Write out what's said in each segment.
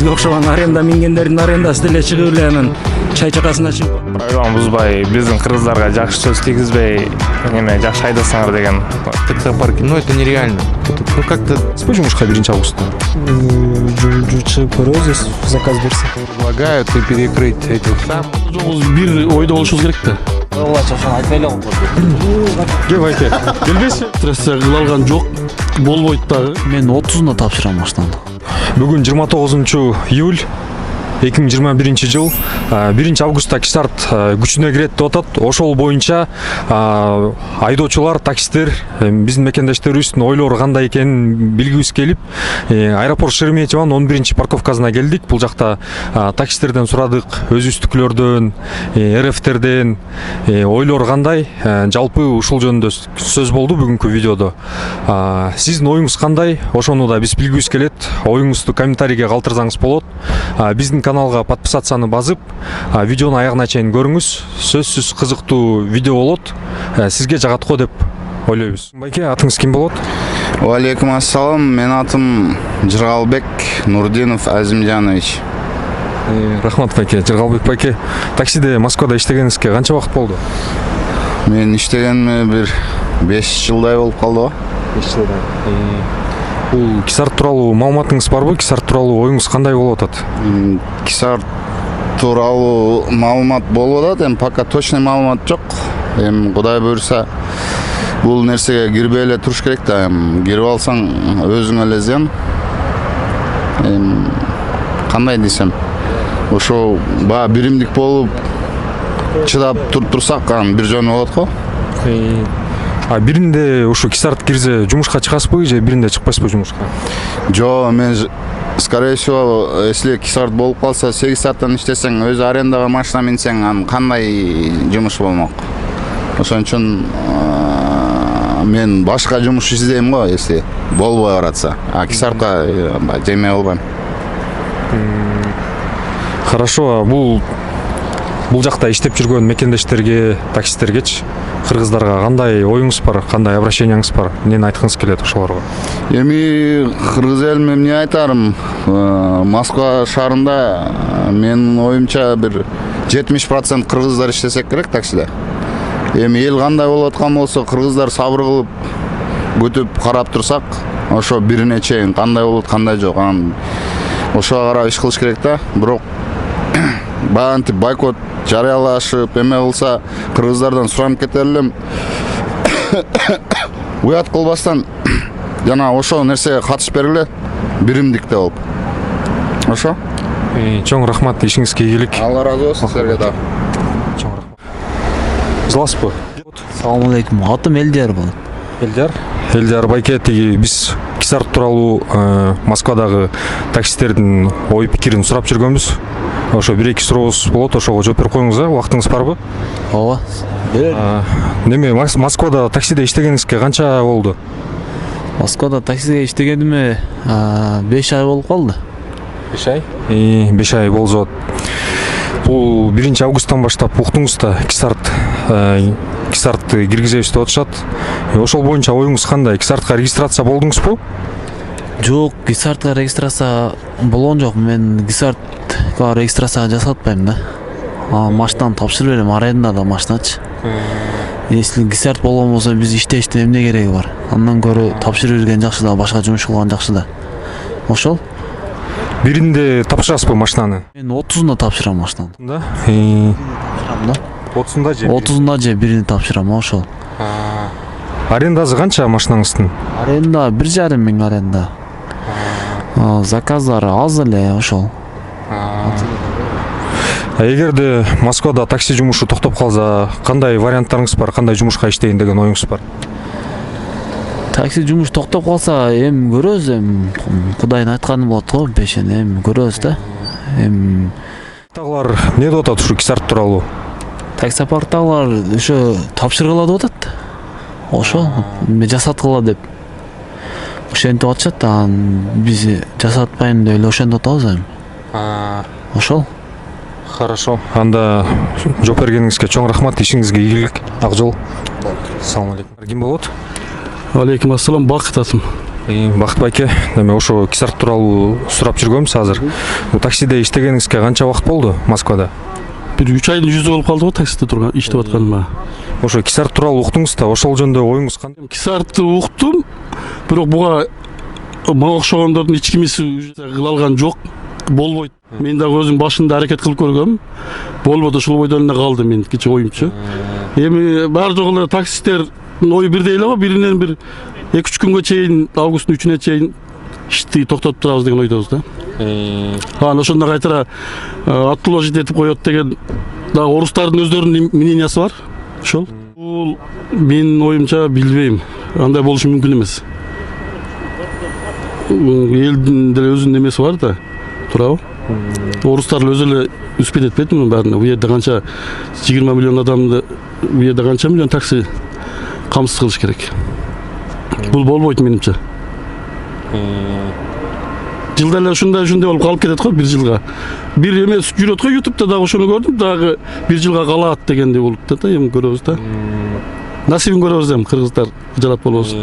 сизге окшогон аренда мингендердин арендасы деле чыгып эле анан чай чакасына чыгып правиланы бузбай, биздин кыргыздарга жакшы сөз тийгизбей, эме жакшы айдасаңар деген. ТК парки, ну это нереально. Ну как-то Спой жумушка 1 августта. Чыгып көрөбүз, заказ берсе. предлагают и перекрыть этих сам. Бир ойдо болушубуз керек да. Ошону айтпай эле койгон. Кел байке. Келбейсиз? Стрессия кылалган жок, болбойт дагы. Мен 30-unda тапшырам машинаны. Бүгүн 29 июль 2021 жыл 1 августта кишарт күчүнө кирет деп атат. Ошол боюнча айдоочулар, таксисттер биздин мекендештерибиздин ойлору кандай экенин билгибиз келип, аэропорт Шереметьеванын 11 парковкасына келдик. Бул жакта таксисттерден сурадык, өзүбүздүкүлөрдөн, РФтерден ойлору кандай, жалпы ушул жөнүндө сөз болду бүгүнкү видеодо. Сиздин оюңуз кандай? Ошону да биз билгибиз келет. Оюңузду комментарийге калтырсаңыз болот. Биздин каналга подписацияны басып, видеону аягына чейин көрүңүз. Сөзсүз кызыктуу видео болот. Сизге жагат го деп ойлойбуз. Байке, атыңыз ким болот? Алейкум ассалам, мен атым Жыргалбек Нурдинов Азимжанович. Рахмат байке. Жыргалбек байке, таксиде Москвада иштегениңизге канча убакыт болду? Мен иштегениме бир 5 жылдай болуп калды го. 5 жылдай. Бул Кисарт тууралуу маалыматыңыз барбы? Кисарт тууралуу оюңуз кандай болуп атат? Кисарт тууралуу маалымат болуп атат, эми пока точный маалымат жок. Эми Кудай буйруса бул нерсеге кирбей эле туруш керек да, эми кирип алсаң өзүңө эле зыян. Кандай десем, ошо баа биримдик болуп чыдап туруп турсак анан бир жөн болот го. Биринде ушу Кисарт кирсе жумушка чыгасызбы же биринде чыкпайсызбы жумушка? Жо, мен скорее всего, если Кисарт болуп калса 8 сааттан иштесең, өз арендага машина минсең, анан кандай жумуш болмок? Ошон үчүн мен башка жумуш издейм го, если болбой баратса. А Кисартка жемей албайм. Хорошо, бул жакта иштеп жүргөн мекендештерге, таксисттергечи, кыргыздарга кандай оюңуз бар, кандай обращенияңыз бар, эмнени айткыңыз келет ошолорго? Эми кыргыз элиме эмне айтарым? Москва шаарында менин оюмча бир 70% кыргыздар иштесек керек таксиде. Эми эл кандай болуп аткан болсо, кыргыздар сабыр кылып күтүп карап турсак, ошо бирине чейин кандай болот, кандай жок, анан ошого карап иш кылыш керек да. Бирок баантип бойкот жарыялашып эме кылса, кыргыздардан суранып кетер элем. Уят кылбастан жана ошол нерсеге катышып бергиле, биримдикте болуп. Ошо? Чоң рахмат, ишиңизге ийгилик. Алла разы болсун силерге да. Чоң рахмат. Жыласызбы? Салам алейкум. Атым Элдияр болот. Элдияр байке, тиги биз Кисарт тууралуу Москвадагы таксисттердин ой пикирин сурап жүргөнбүз. Ошо 1-2 сурообуз болот, ошого жооп берип коюңуз, убактыңыз барбы? Ооба. Неме Москвада таксиде иштегениңизге канча болду? Москвада таксиде иштегениме 5 ай болуп калды. 5 ай? 5 ай болжот. Бул 1 августтан баштап уктуңуз да Кисартты киргизебиз деп атышат. Ошол боюнча оюңуз кандай? Кисартка регистрация болдуңузбу? Жок, Кисартка регистрация болгон жок. Мен Кисартка регистрация жасатпайм да. Машинаны тапшырып берем, арендада машиначы. Если Кисарт болгон болсо биз иштештин эмне кереги бар? Андан көрө тапшырып берген жакшы да, башка жумуш кылган жакшы да. Ошол. Биринде тапшырасызбы машинаны? Мен 30-unda тапшырам машинаны. Да? 30-unda же бирини тапшырам, ошол. Арендасы канча машинаңыздын? Аренда 1,5 миң аренда. Заказдар аз эле ошол. Эгерде Москвада такси жумушу токтоп калса, кандай варианттарыңыз бар, кандай жумушка иштейин деген оюңуз бар? Такси жумуш токтоп калса, эми көрөбүз, эми Кудайдын айтканы болот го, бешен эми көрөбүз да. Тагылар эмне деп атат ушу Кисарт тууралуу? Таксопарктагылар ошо тапшыргыла деп атат. Ошо жасаткыла деп. Ошентип атышат, биз жасатпайм деп эле ошентип атабыз эми. Ошол. Хорошо. Анда жооп бергениңизге чоң рахмат, ишиңизге ийгилик. Ак жол. Салам алейкум. Ким болот? Алейкум ассалам, Бакыт атым. Бакыт байке, эми ошо Кисарт тууралуу сурап жүргөнбүз азыр. Таксиде иштегениңизге канча убакыт болду Москвада? Бир 3 айдын жүзү болуп калды го таксиде турган, иштеп атканыма. Ошо Кисарт тууралуу уктуңуз да, ошол жөнүндө оюңуз кандай? Кисартты уктум, бирок буга мага окшогондордун эч кимиси кыла алган жок. Болбойт. Мен дагы өзүм башында аракет кылып көргөм. Болбоду, ушул бойдон эле калды меники оюмчу. Эми баары жок эле таксистердин ою бирдей эле го, биринен бир 2-3 күнгө чейин, августтун 3-үнө чейин ишти токтотуп турабыз деген ойдобуз да. Анан ошондо кайтара отложить этип коет деген дагы орустардын өздөрүнүн мнениясы бар. Ошол. Бул менин оюмча билбейм. Андай болушу мүмкүн эмес. Элдин деле өзүнүн эмеси бар да. Туурабы? Орустар өзү эле успеть этпейт мунун баарына. Бу жерде канча 20 миллион адамды, бу жерде канча миллион такси камсыз кылыш керек. Бул болбойт менимче. Жылда эле ушундай болуп калып кетет го, бир жылга. Бир эмес жүрөт го, YouTube'да дагы ошону көрдүм, дагы бир жылга калат дегендей болуп да, эми көрөбүз да. Насибин көрөбүз эми, кыргыздар жалат болобуз.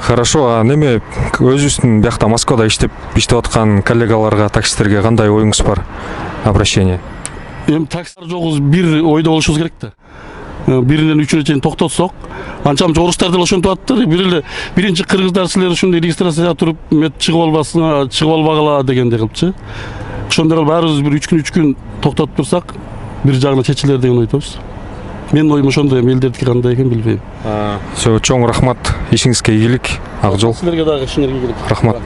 Хорошо, а неме өзүбүздүн биякта Москвада иштеп аткан коллегаларга, таксистерге кандай оюңуз бар? Обращение. Эми таксилер жогубуз бир ойдо болушубуз керек да. Биринен 3-үнө чейин токтотсок, анча-мынча орустар деле ошентип аттыр. Биринчи кыргыздар силер ушундай регистрацияга туруп, чыгып албагыла дегендей кылыпчы. Ошондой кылып баарыбыз бир 3 күн токтотуп турсак, бир жагына чечилер деген ойдобуз. Менин оюм ошондой, элдердики кандай экен билбейм. Чоң рахмат, ишиңизге ийгилик, ак жол. Силерге дагы ишиңерге ийгилик. Рахмат.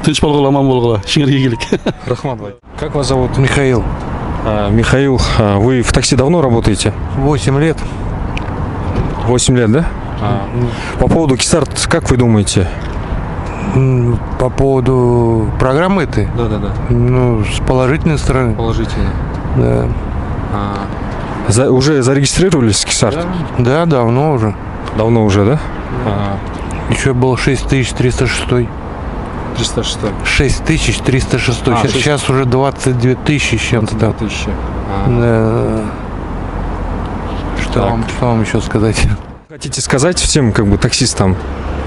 Тынч болгула, аман болгула, ишиңерге ийгилик. Рахмат. Как вас зовут? Михаил. Михаил, вы в такси давно работаете? 8 лет. 8 лет, да? По поводу Кисарт, как вы думаете? По поводу программы этой? Да. Ну, с положительной стороны. Положительно. Да. Уже зарегистрировались в Кисарт? Да, давно уже. Давно уже, да? Еще был 6306. 306. 6306. Сейчас уже 22 тысячи с чем-то там. 22 тысячи. Да. Что вам еще сказать? Хотите сказать всем таксистам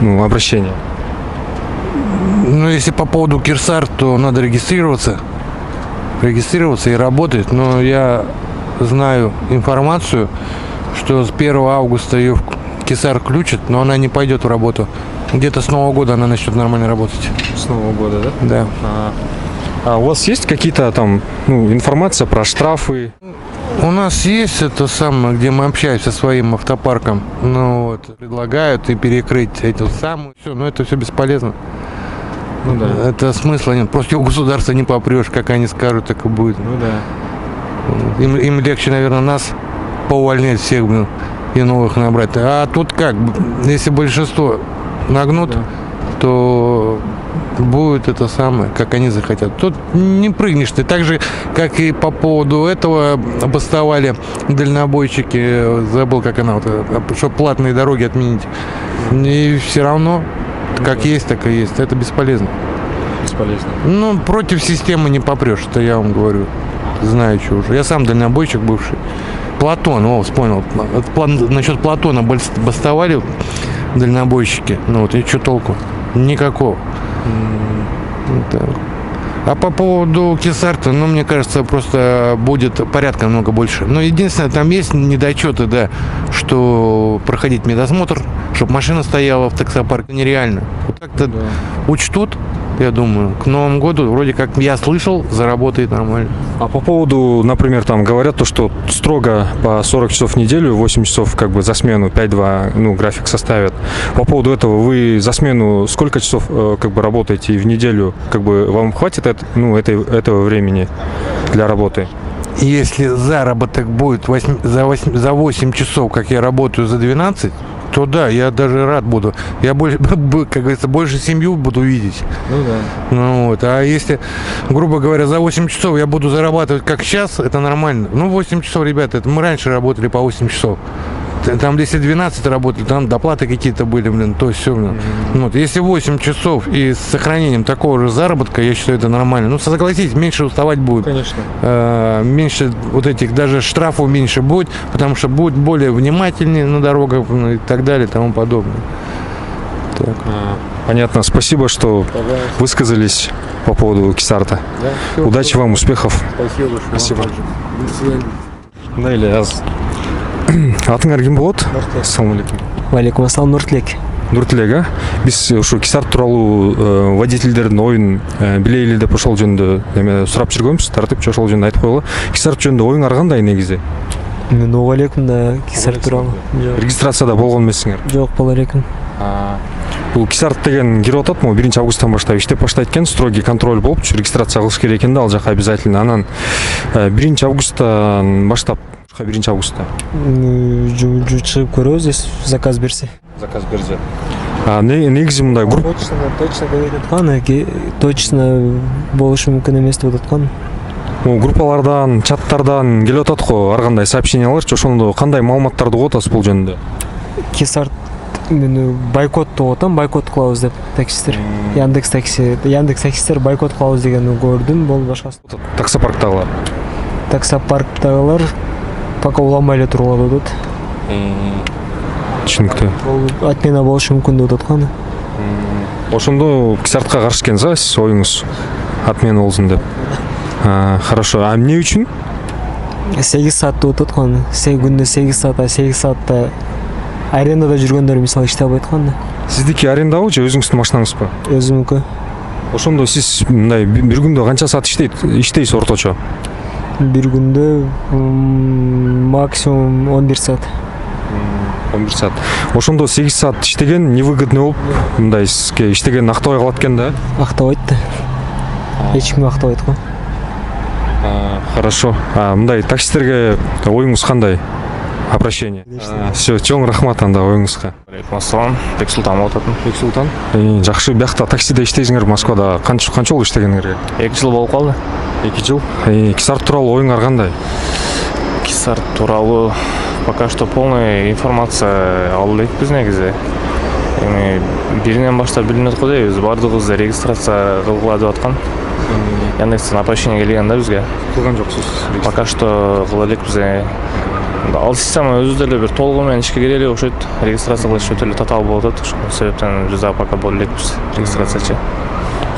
обращение? Ну, если по поводу Кисарт, то надо регистрироваться и работать. Но я знаю информацию, что с 1 августа ее Кисарт включат, но она не пойдет в работу. Где-то с Нового года она начнет нормально работать. С Нового года, да? Да. А у вас есть какие-то там информация про штрафы? У нас есть это самое, где мы общаемся со своим автопарком. Ну вот, предлагают и перекрыть эту самую. Все, но это все бесполезно. Ну да. Это смысла нет. Просто у государства не попрешь, как они скажут, так и будет. Ну да. Им легче, наверное, нас поувольнять всех, и новых набрать. А тут как, если большинство нагнут, да, то будет это самое, как они захотят. Тут не прыгнешь ты. Так же, как и по поводу этого бастовали дальнобойщики, забыл, как она, чтобы платные дороги отменить. И все равно, как есть, так и есть. Это бесполезно. Бесполезно. Ну, против системы не попрешь, это я вам говорю. Знаю, что уже. Я сам дальнобойщик бывший. Платон, вспомнил. Насчет Платона бастовали дальнобойщики. Ну вот, и что толку? Никакого. Так. А по поводу Кисарта, мне кажется, просто будет порядка много больше. Но единственное, там есть недочеты, да, что проходить медосмотр, чтобы машина стояла в таксопарке, нереально. Вот так-то учтут, я думаю, к Новому году, вроде как я слышал, заработает нормально. А по поводу, например, там говорят то, что строго по 40 часов в неделю, 8 часов за смену, 5-2, график составят. По поводу этого вы за смену сколько часов работаете в неделю? Вам хватит этого времени для работы? Если заработок будет за 8 часов, как я работаю за 12, то да, я даже рад буду. Я больше, как говорится, больше семью буду видеть. Ну да. А если, грубо говоря, за 8 часов я буду зарабатывать как сейчас, это нормально. 8 часов, ребята, это мы раньше работали по 8 часов. Там, если 12 работали, там доплаты какие-то были, то есть все, если 8 часов и с сохранением такого же заработка, я считаю, это нормально. Согласитесь, меньше уставать будет. Конечно. Меньше этих, даже штрафов меньше будет, потому что будет более внимательнее на дорогах и так далее и тому подобное. Так. Понятно. Спасибо, что высказались по поводу Кисарта. Удачи вам, успехов. Спасибо. Мындай аз атыңар ким болот? Ассалаумалейкум. Валейкум ассалам, Нуртилек. Нуртилек, а? Биз ушу Кисарт тууралуу водительдердин оюн билейли деп ошол жөнүндө эме сурап жүргөнбүз. Тартипчи ошол жөнүндө айтып койгула. Кисарт жөнүндө оюңар кандай негизи? Мен ого элекмин да Кисарт тууралуу. Регистрацияда болгон эмессиңер? Жок, боло элекмин. Бул Кисарт деген кирип атат, могу 1 августтан баштап иштеп баштайт экен, строгий контроль болупчу, регистрация кылыш керек экен да ал жака обязательно. Анан 1 августтан баштап 1 августта Жумучу чыгып көрөбүз, заказ берсе. Заказ берсе. Негизи мындай группа Точно деп аткан, точно болушу мүмкүн эмес деп аткан. Группалардан, чаттардан келип атат го ар кандай сообщенияларчы, ошондо кандай маалыматтарды угуп атасыз бул жөнүндө? Кисарт мени бойкот деп атам, бойкот кылабыз деп таксисттер. Яндекс таксисттер бойкот кылабыз дегенди көрдүм, бол башкасы. Таксопарктагылар. Таксопарктагылар пока уламай эле тургула деп атат. Түшүнүктүү. Бул отмена болушу мүмкүн деп аткан. Ошондо Кисартка каршы экенсиз, сиз оюңуз отмена болсун деп. Хорошо. А эмне үчүн? 8 саат деп аткан. Күндө 8 саат, 8 саатта арендада жүргөндөр мисалы иштеп албайт эткан. Сиздики арендабы же өзүңүздүн машинаңызбы? Өзүмүнкү. Ошондо сиз мындай бир күндө канча саат иштейсиз орточо? Бир күндө максимум 11 саат. 11 саат. Ошондо 8 саат иштеген невыгодный болуп, мындай сизге иштеген актабай калат экен да? Актабайт да. Эч ким актабайт го. Хорошо. Мындай таксистерге оюңуз кандай? Обращение. Все, чоң рахмат анда оюңузга. Алейкум ассалам. Бексултан болуп атам. Бексултан. Жакшы. Биякта таксиде иштейсиңер Москвада. Канча жыл иштегениңерге? 2 жыл болуп калды. 2 жыл. Кисарт тууралуу оюңар кандай? Кисарт тууралуу пока что полный информация алып элекпиз негизи. Эми биринен баштап билинет го дейбиз. Бардыгыбызды регистрация кылгыла деп аткан. Яндекстен оповещение келген да бизге. Кылган жоксуз. Пока что кыла элекпиз. Ал система өзү деле бир толугу менен ишке кире элек окшойт. Регистрация кылыш өтө эле татаал болуп атат. Ошол себептен биз пока боло элекпиз регистрациячы.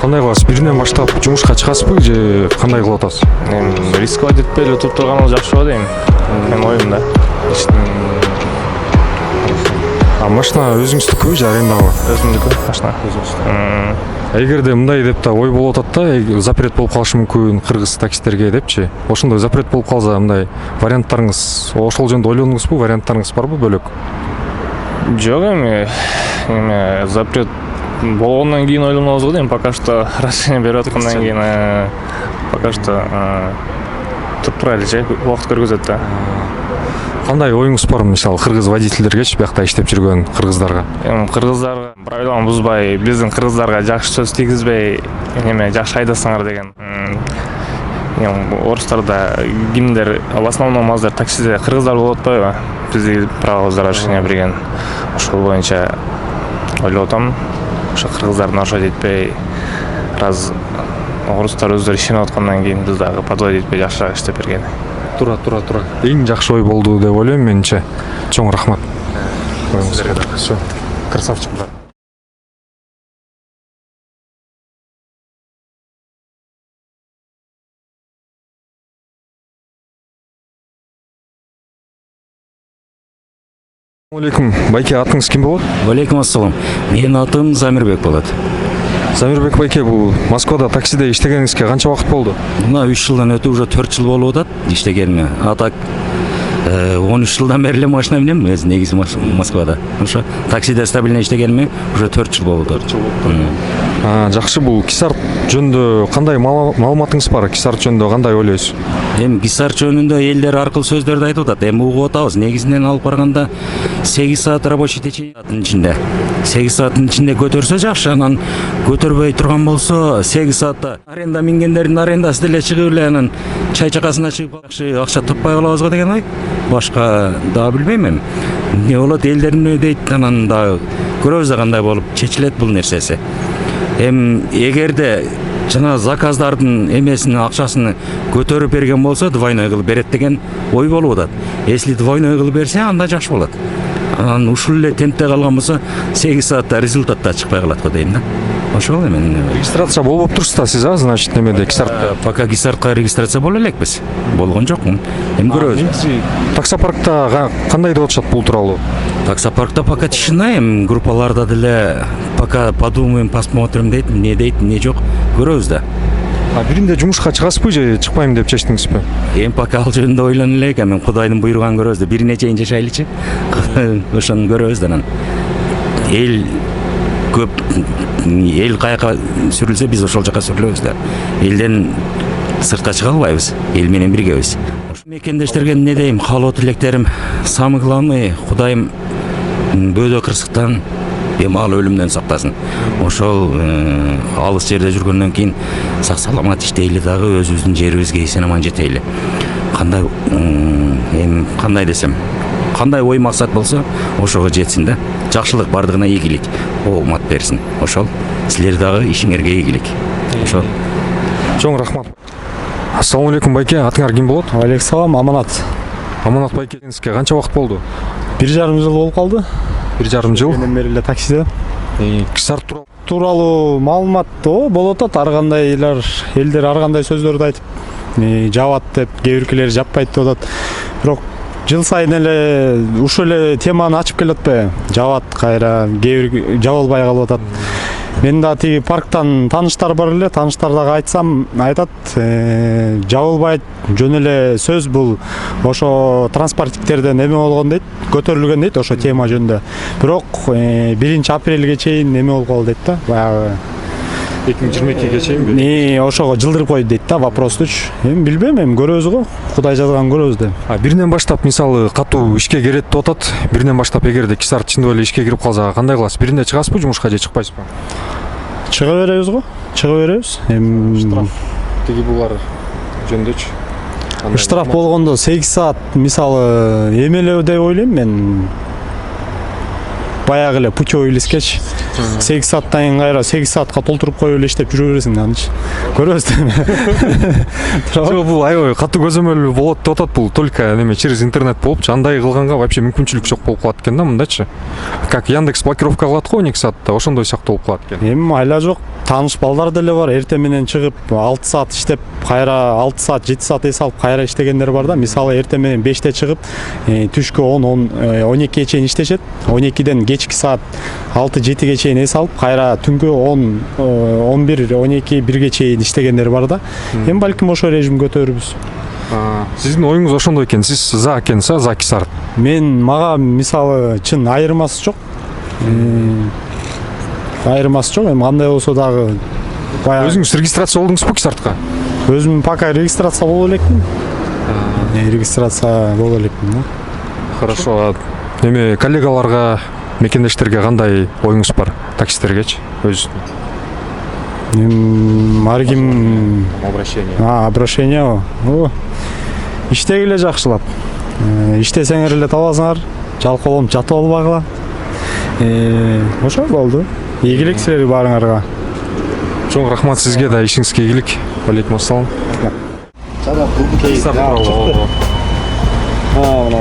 Кандай кыласыз? Биринен баштап жумушка чыгасызбы же кандай кылып атасыз? Эми рисковать этпей эле туруп турганыбыз жакшы го дейм. Менин оюм да. Машина өзүңүздүкүбү же арендабы? Өзүмдүкү машина. Эгерде мындай деп да ой болуп атат да, запрет болуп калышы мүмкүн кыргыз таксистерге депчи. Ошондой запрет болуп калса, мындай варианттарыңыз, ошол жөнүндө ойлондуңузбу? Варианттарыңыз барбы бөлөк? Жок, эми запрет болгондон кийин ойлонобуз го дейм. Пока что разрешение берип аткандан кийин пока что туруп турайлычы, убакыт көргөзөт да. Кандай оюңуз бар, мисалы, кыргыз водительдергечи, биякта иштеп жүргөн кыргыздарга? Кыргыздарга правиланы бузбай, биздин кыргыздарга жакшы сөз тийгизбей, жакшы айдасаңар деген. Орустарда кимдер в основном азыр таксиде кыргыздар болуп атпайбы? Бизди правобызда разрешение берген. Ошол боюнча ойлоп атам. Ошо кыргыздардын ошо жетпей, раз орустар өздөрү ишенип аткандан кийин биз дагы подводить этпей жакшыраак иштеп берген. Тура. Эң жакшы ой болду деп ойлойм менимче. Чоң рахмат. Всё. Красавчиктар. Алейкум. Байке, атыңыз ким болот? Валейкум ассалам. Менин атым Замирбек болот. Замирбек байке, бул Москвада таксиде иштегениңизге канча убакыт болду? Мына 3 жылдан өтүп уже 4 жыл болуп атат иштегениме. А так 13 жылдан бери эле машина минем, өзү негизи Москвада. Ошо таксиде стабильно иштегениме уже 4 жыл болуп атат. Жакшы, бул Кисарт жөнүндө кандай маалыматыңыз бар? Кисарт жөнүндө кандай ойлойсуз? Эми Кисарт жөнүндө элдер аркылуу сөздөрдү айтып атат. Эми угуп атабыз. Негизинен алып барганда 8 саат рабочий течениянын ичинде. 8 сааттын ичинде көтөрсө жакшы, анан көтөрбөй турган болсо 8 саатта аренда мингендердин арендасы деле чыгып эле анан чай чакасына чыгып жакшы акча таппай калабыз го деген ой. Башка да билбейм эми. Эмне болот элдерин дейт, анан да көрөбүз да кандай болуп чечилет бул нерсеси. Эгерде жана заказдардын эмесинин акчасын көтөрүп берген болсо, двойной кылып берет деген ой болуп атат. Если двойной кылып берсе, анда жакшы болот. анан ушул эле темпте калган болсо 8 саатта результат да чыкпай калат го дейм да. Ошол эми регистрация болуп турсуз да сиз, значит немеде Кисартта. пока Кисартка регистрация боло элекпиз. Болгон жокмун. Эми көрөбүз. Таксопаркта кандай деп атышат бул тууралуу? Таксопаркта пока тишина, эми группаларда деле пока подумаем, посмотрим дейт, не жок, көрөбүз да. Биринде жумушка чыгасызбы же чыкпайм деп чечтиңизби? Эми пока ал жөнүндө ойлоно элек, эми Кудайдын буйруган көрөбүз да. Бирине чейин жашайлычы. Ошону көрөбүз да анан. Эл көп, эл каяка сүрүлсө биз ошол жака сүрүлөбүз да. Элден сыртка чыга албайбыз. Эл менен биргебиз. Мекендештерге не дейм, каалоо тилектерим, самый главный, Кудайым бөөдө кырсыктан бемал өлүмдөн сактасын. Ошол алыс жерде жүргөндөн кийин сак саламат иштейли дагы, өзүбүздүн жерибизге эсен аман жетейли. Кандай эми кандай десем, кандай ой максат болсо ошого жетсин да. Жакшылык бардыгына ийгилик, оомат берсин. Ошол силер дагы ишиңерге ийгилик. Ошол. Чоң рахмат. Ассаламу алейкум байке, атыңар ким болот? Алейкум, Аманат. Аманат байке, сизге канча убакыт болду? 1,5 жыл болуп калды. 1,5 жыл. Менден бери эле таксиде. Кисарт Тууралуу маалымат болуп атат. Ар кандайлар элдер ар кандай сөздөрдү айтып жабат деп, кээ биркилери жаппайт деп атат. Бирок жыл сайын эле ушул эле теманы ачып келет атпайбы? Жабат кайра, кээ бир жабылбай калып атат. Мен да тиги парктан тааныштар бар эле, тааныштарга айтсам, айтат, жабылбайт, жөн эле сөз бул. Ошо транспортниктерден эме болгон дейт, көтөрүлгөн дейт ошо тема жөнүндө. Бирок 1 апрелге чейин эме болуп калды дейт да. Баягы 2022-ге чейинби? Ошого жылдырып койду дейт да вопростучу. Эми билбейм, эми көрөбүз го. Кудай жазган көрөбүз да. Биринен баштап мисалы катуу ишке кирет деп атат. Биринен баштап эгерде Кисарт чындап эле ишке кирип калса кандай кыласыз? Биринде чыгасызбы жумушка же чыкпайсызбы? Чыга беребиз го. Чыга беребиз. Эми тиги булар жөндөчү. Штраф болгондо 8 саат мисалы эмелөө деп ойлойм мен. Баягы эле путевой листкечи 8 сааттан кийин кайра 8 саатка толтуруп коюп эле иштеп жүрө бересиң да анычы. Көрөбүз да. Жок, бул аябай катуу көзөмөл болот деп атат. Бул только неме через интернет болупчу. Андай кылганга вообще мүмкүнчүлүк жок болуп калат экен да мындачы. Как Яндекс блокировка кылат го 12 саатта, ошондой сыяктуу болуп калат экен. Эми айла жок. Тааныш балдар деле бар. Эртең менен чыгып 6 саат иштеп, кайра 6 саат, 7 саат эс алып кайра иштегендер бар да. Мисалы эртең менен 5те чыгып, түшкү 12ге чейин иштешет. 12ден кечки саат 6-7ге чейин эс алып, кайра түнгү 11, 12, 1ге чейин иштегендер бар да. Эми балким ошо режим көтөрүбүз. Сиздин оюңуз ошондой экен. Сиз за экенсиз, за Кисарт. Мага мисалы чын айырмасы жок. Айырмасы жок. Эми кандай болсо дагы Өзүңүз регистрация болдуңузбу Кисартка? Өзүм пока регистрация боло элекмин. Регистрация боло элекмин да. Хорошо. Эми коллегаларга, мекендештерге кандай оюңуз бар? Таксистергечи өз. Ар ким Обращение. Обращение. Иштегиле жакшылап. Иштесеңер эле табасыңар. Жалкоолонуп жатып албагыла. Ошо болду. Ийгилик силерге баарыңарга. Чоң рахмат сизге да, ишиңизге ийгилик. Алейкум ассалам.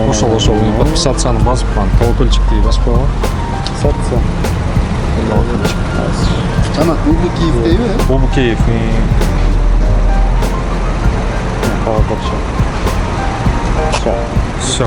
Ошол подписацияны басып, колокольчикти басып койгон. Подписация. Жана Улуу Киев дейби? Улуу Киев. Все.